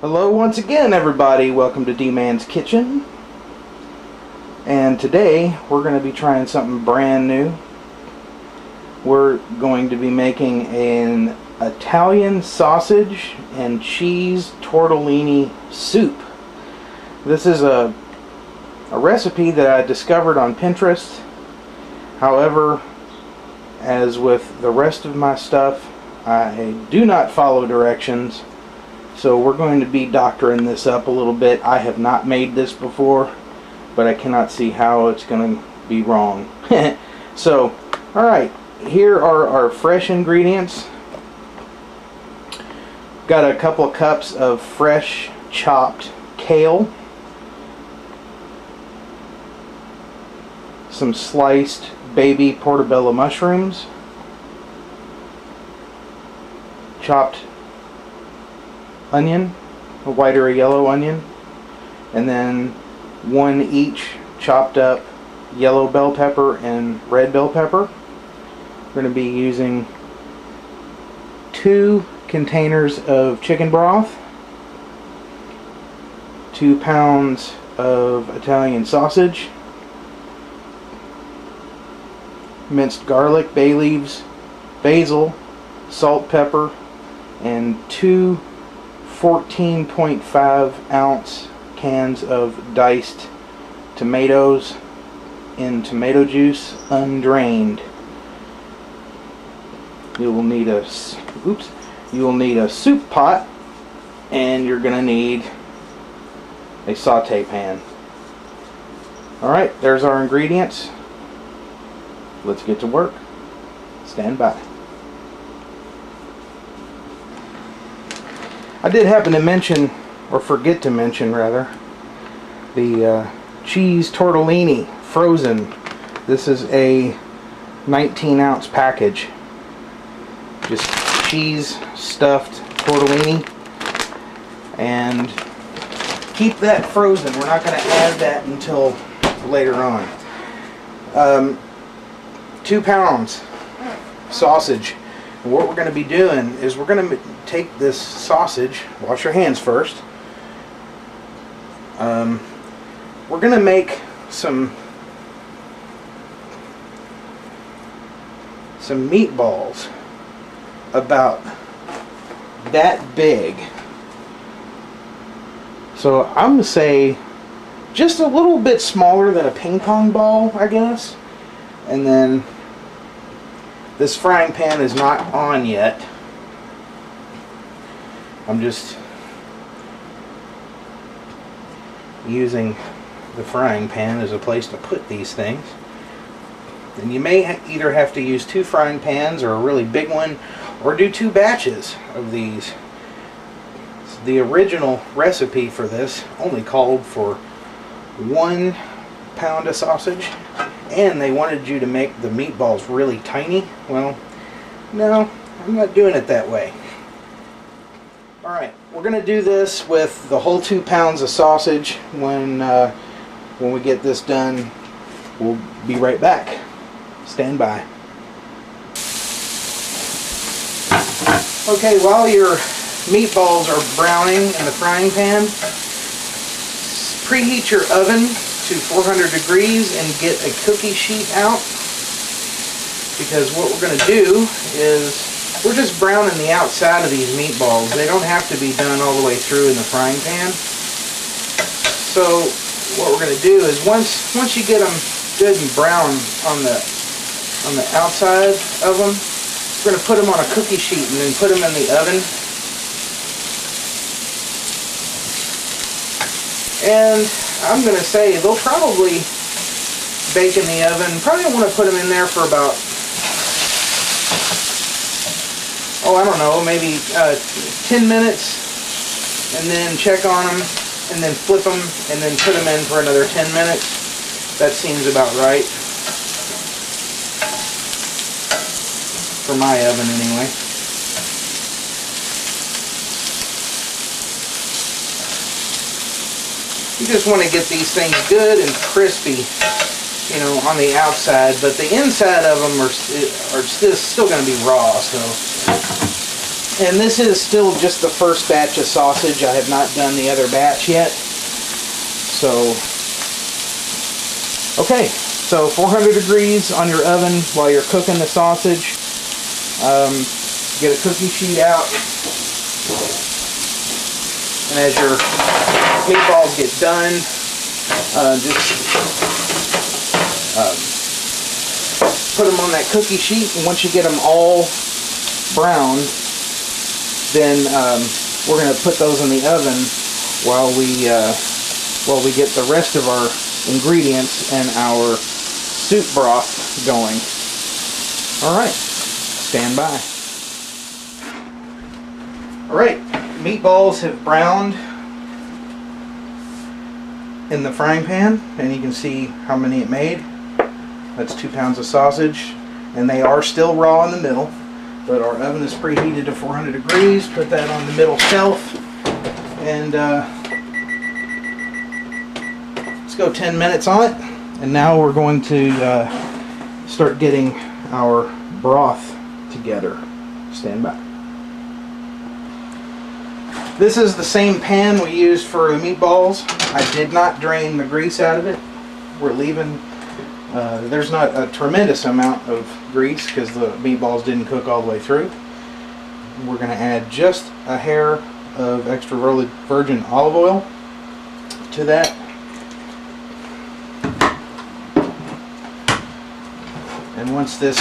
Hello once again, everybody. Welcome to D-Man's Kitchen. And today we're going to be trying something brand new. We're going to be making an Italian sausage and cheese tortellini soup. This is a recipe that I discovered on Pinterest. However, as with the rest of my stuff, I do not follow directions. So we're going to be doctoring this up a little bit. I have not made this before, but I cannot see how it's going to be wrong. So, alright, here are our fresh ingredients. Got a couple of cups of fresh chopped kale, some sliced baby portobello mushrooms, chopped onion, a white or a yellow onion, and then one each chopped up yellow bell pepper and red bell pepper. We're going to be using 2 containers of chicken broth, 2 pounds of Italian sausage, minced garlic, bay leaves, basil, salt, pepper, and 2 14.5 ounce cans of diced tomatoes in tomato juice, undrained. You will need a soup pot, and you're going to need a saute pan. Alright, there's our ingredients. Let's get to work. Stand by. I did happen to mention, or forget to mention rather, the cheese tortellini frozen. This is a 19-ounce package. Just cheese stuffed tortellini. And keep that frozen. We're not going to add that until later on. 2 pounds sausage. And what we're going to be doing is we're going to take this sausage, wash your hands first. We're going to make some meatballs about that big. So I'm going to say just a little bit smaller than a ping pong ball, I guess. And then this frying pan is not on yet. I'm just using the frying pan as a place to put these things. And you may either have to use 2 frying pans or a really big one, or do 2 batches of these. The original recipe for this only called for 1 pound of sausage, and they wanted you to make the meatballs really tiny. Well, no, I'm not doing it that way. Alright, we're going to do this with the whole 2 pounds of sausage. When we get this done, we'll be right back. Stand by. Okay, while your meatballs are browning in the frying pan, preheat your oven to 400 degrees and get a cookie sheet out, because what we're going to do is we're just browning the outside of these meatballs. They don't have to be done all the way through in the frying pan. So what we're going to do is once you get them good and brown on the outside of them, we're going to put them on a cookie sheet and then put them in the oven. And I'm going to say they'll probably bake in the oven. Probably want to put them in there for about, I don't know, maybe 10 minutes, and then check on them, and then flip them, and then put them in for another 10 minutes. That seems about right. For my oven, anyway. You just want to get these things good and crispy, you know, on the outside, but the inside of them are still going to be raw, so And this is still just the first batch of sausage. I have not done the other batch yet. So, okay, so 400 degrees on your oven while you're cooking the sausage. Get a cookie sheet out. And as your meatballs get done, put them on that cookie sheet, and once you get them all browned, then we're going to put those in the oven while we get the rest of our ingredients and our soup broth going. Alright, stand by. Alright, meatballs have browned in the frying pan, and you can see how many it made. That's 2 pounds of sausage, and they are still raw in the middle, but our oven is preheated to 400 degrees. Put that on the middle shelf, and let's go 10 minutes on it. And now we're going to start getting our broth together. Stand by. This is the same pan we used for the meatballs. I did not drain the grease out of it. We're leaving, there's not a tremendous amount of grease because the meatballs didn't cook all the way through. We're going to add just a hair of extra virgin olive oil to that. And once this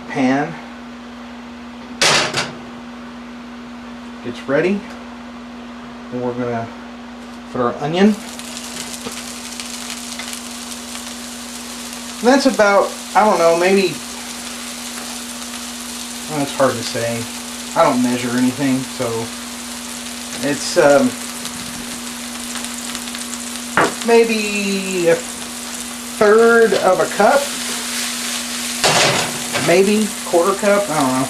pan gets ready, then we're going to put our onion. And that's about, I don't know, maybe, well, it's hard to say. I don't measure anything, so it's maybe 1/3 of a cup, maybe 1/4 cup, I don't know.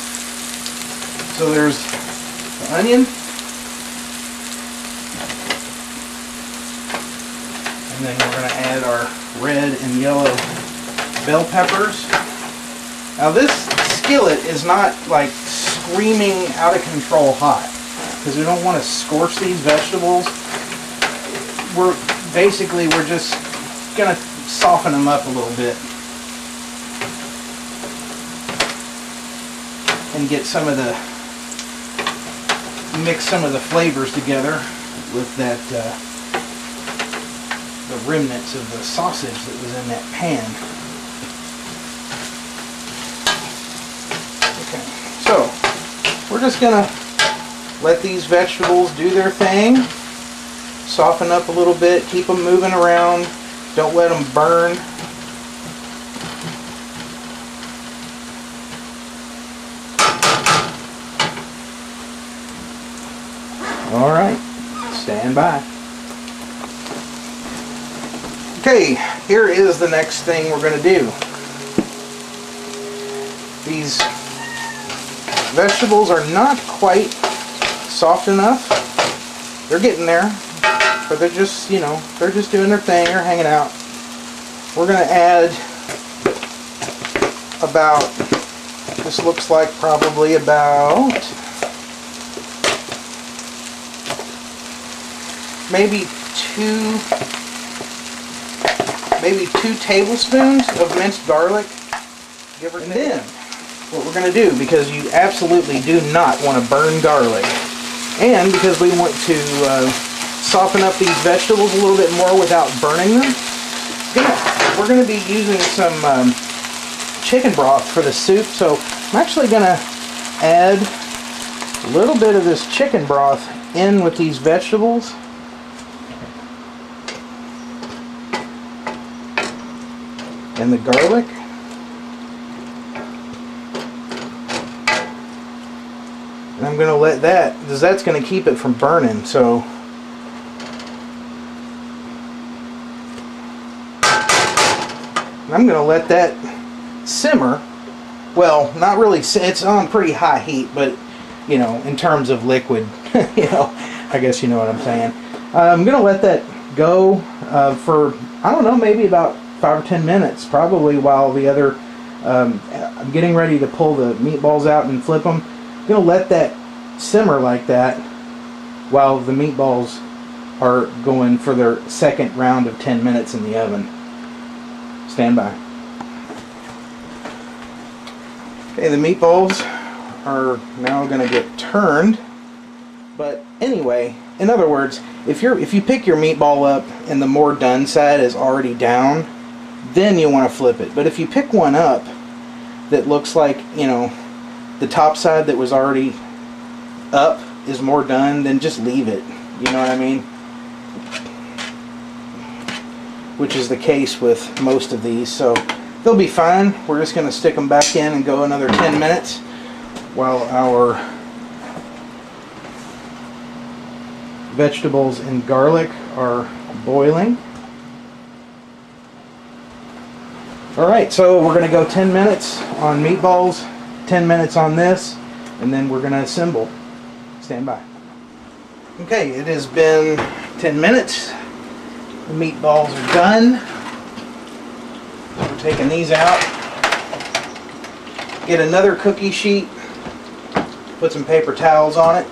So there's the onion. And then we're going to add our red and yellow bell peppers. Now this skillet is not like screaming out of control hot, because we don't want to scorch these vegetables. We're just going to soften them up a little bit and get some of the, mix some of the flavors together with that the remnants of the sausage that was in that pan. Okay, so we're just gonna let these vegetables do their thing, soften up a little bit, keep them moving around, don't let them burn. All right, stand by. Okay, here is the next thing we're going to do. These vegetables are not quite soft enough. They're getting there, but they're just, you know, they're just doing their thing, they're hanging out. We're going to add about, this looks like probably about maybe two tablespoons of minced garlic. And then what we're going to do, because you absolutely do not want to burn garlic, and because we want to soften up these vegetables a little bit more without burning them, we're going to be using some chicken broth for the soup. So I'm actually going to add a little bit of this chicken broth in with these vegetables. And the garlic. And I'm going to let that, because that's going to keep it from burning. So I'm going to let that simmer. Well, not really, it's on pretty high heat, but you know, in terms of liquid, you know, I guess you know what I'm saying. I'm going to let that go for, I don't know, maybe about 5 or 10 minutes, probably, while the other, I'm getting ready to pull the meatballs out and flip them. I'm going to let that simmer like that while the meatballs are going for their second round of 10 minutes in the oven. Stand by. Okay, the meatballs are now going to get turned. But anyway, in other words, if you pick your meatball up and the more done side is already down, then you want to flip it. But if you pick one up that looks like, you know, the top side that was already up is more done, then just leave it. You know what I mean? Which is the case with most of these, so they'll be fine. We're just going to stick them back in and go another 10 minutes while our vegetables and garlic are boiling. Alright, so we're going to go 10 minutes on meatballs, 10 minutes on this, and then we're going to assemble. Stand by. Okay, it has been 10 minutes. The meatballs are done. We're taking these out. Get another cookie sheet. Put some paper towels on it.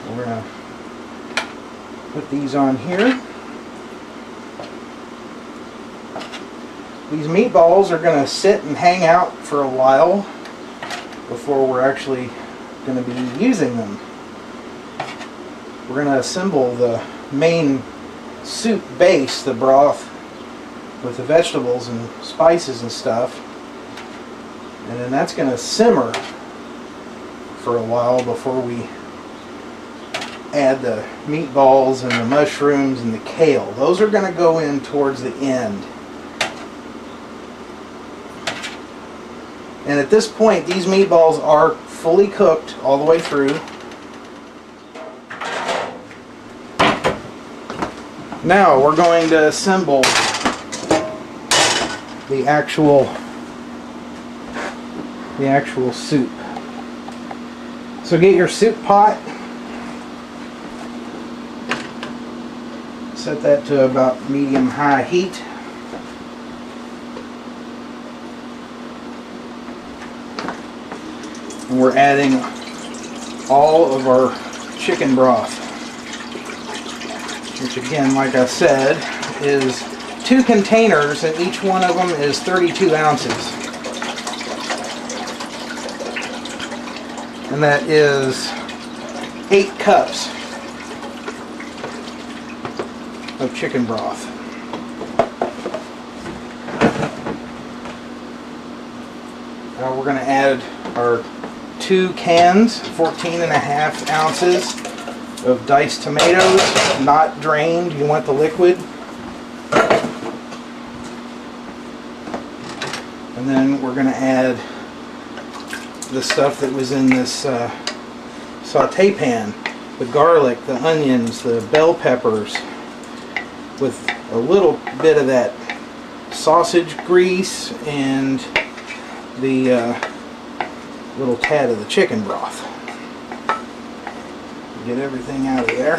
We're going to put these on here. These meatballs are going to sit and hang out for a while before we're actually going to be using them. We're going to assemble the main soup base, the broth, with the vegetables and spices and stuff. And then that's going to simmer for a while before we add the meatballs and the mushrooms and the kale. Those are going to go in towards the end. And at this point, these meatballs are fully cooked all the way through. Now we're going to assemble the actual soup. So get your soup pot. Set that to about medium-high heat. And we're adding all of our chicken broth, which again, like I said, is 2 containers, and each one of them is 32 ounces. And that is 8 cups of chicken broth. Now we're going to add our 2 cans, 14.5 ounces of diced tomatoes, not drained. You want the liquid. And then we're going to add the stuff that was in this saute pan. The garlic, the onions, the bell peppers, with a little bit of that sausage grease and the little tad of the chicken broth. Get everything out of there.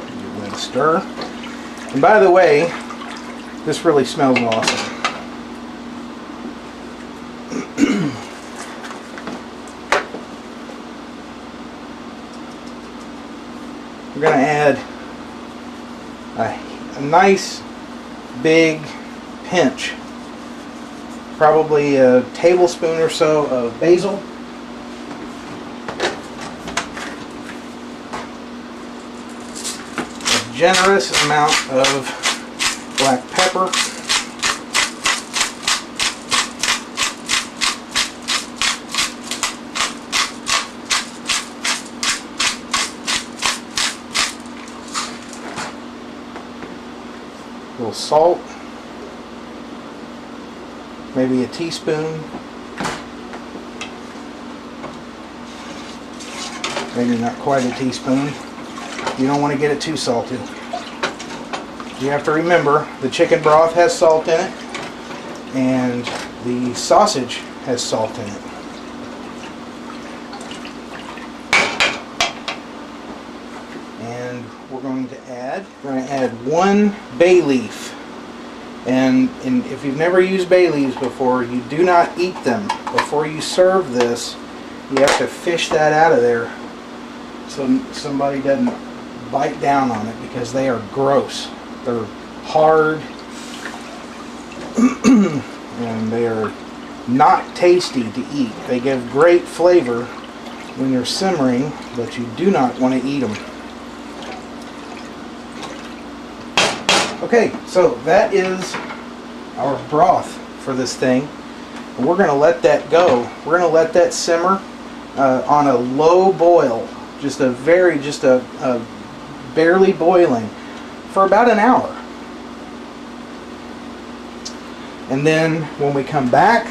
Give that a stir. And by the way, this really smells awesome. We're going to add a nice big pinch, probably a tablespoon or so of basil, a generous amount of black pepper, a little salt, maybe a teaspoon, maybe not quite a teaspoon. You don't want to get it too salty. You have to remember the chicken broth has salt in it and the sausage has salt in it. We're going to add 1 bay leaf. And if you've never used bay leaves before, you do not eat them. Before you serve this, you have to fish that out of there so somebody doesn't bite down on it, because they are gross. They're hard and they are not tasty to eat. They give great flavor when you're simmering, but you do not want to eat them. Okay, so that is our broth for this thing. And we're going to let that go. We're going to let that simmer on a low boil, just a barely boiling, for about an hour. And then when we come back,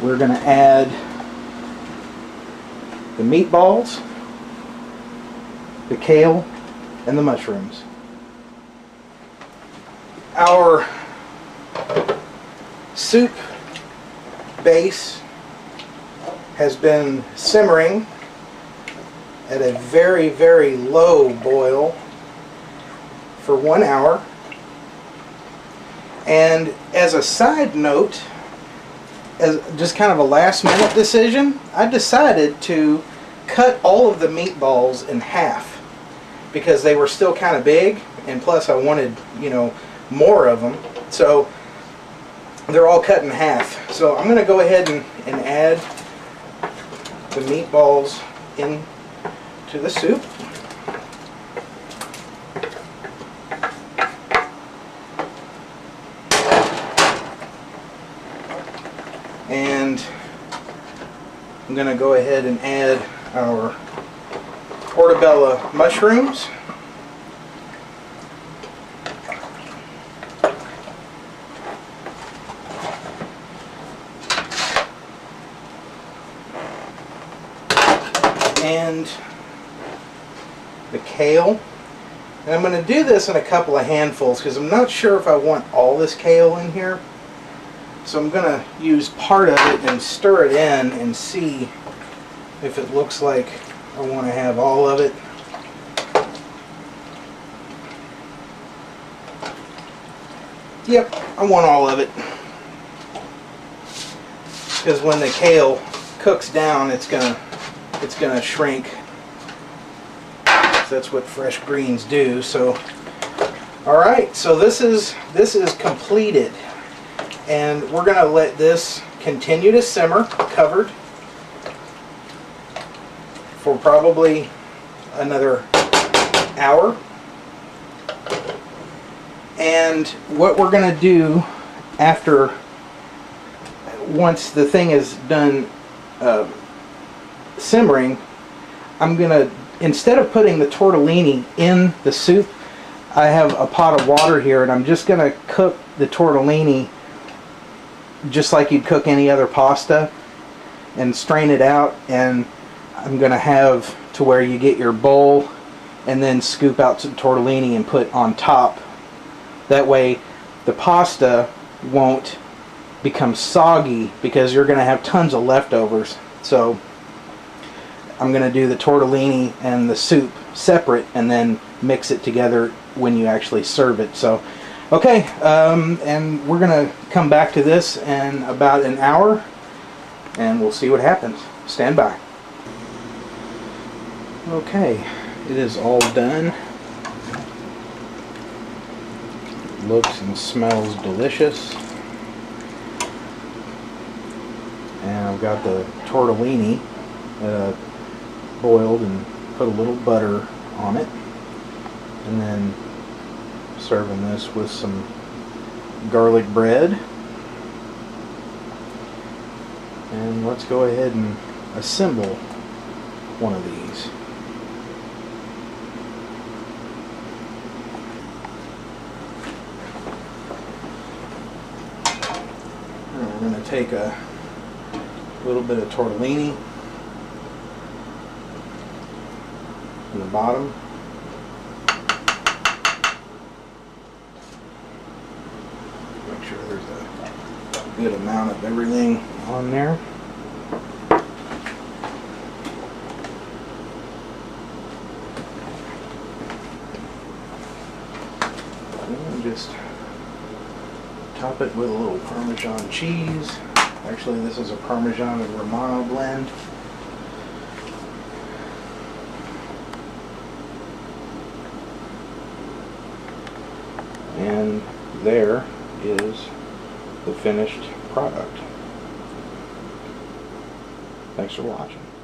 we're going to add the meatballs, the kale, and the mushrooms. Our soup base has been simmering at a very, very low boil for 1 hour. And as a side note, as just kind of a last minute decision, I decided to cut all of the meatballs in half because they were still kind of big, and plus I wanted, more of them. So they're all cut in half. So I'm going to go ahead and add the meatballs into the soup. And I'm going to go ahead and add our portobello mushrooms. And the kale. And I'm going to do this in a couple of handfuls because I'm not sure if I want all this kale in here. So I'm going to use part of it and stir it in and see if it looks like I want to have all of it. Yep, I want all of it. Because when the kale cooks down, it's gonna shrink. So that's what fresh greens do. So, all right. So this is completed, and we're gonna let this continue to simmer, covered, for probably another hour. And what we're gonna do after, once the thing is done simmering, I'm gonna, instead of putting the tortellini in the soup, I have a pot of water here, and I'm just gonna cook the tortellini just like you'd cook any other pasta and strain it out. And I'm gonna have to where you get your bowl and then scoop out some tortellini and put on top. That way the pasta won't become soggy because you're going to have tons of leftovers. So I'm going to do the tortellini and the soup separate and then mix it together when you actually serve it. So okay, and we're going to come back to this in about an hour and we'll see what happens. Stand by. Okay, it is all done. Looks and smells delicious. And I've got the tortellini boiled and put a little butter on it, and then serving this with some garlic bread. And let's go ahead and assemble one of these. We're going to take a little bit of tortellini in the bottom. Make sure there's a good amount of everything on there. just top it with a little Parmesan cheese. Actually, this is a Parmesan and Romano blend. And there is the finished product. Thanks for watching.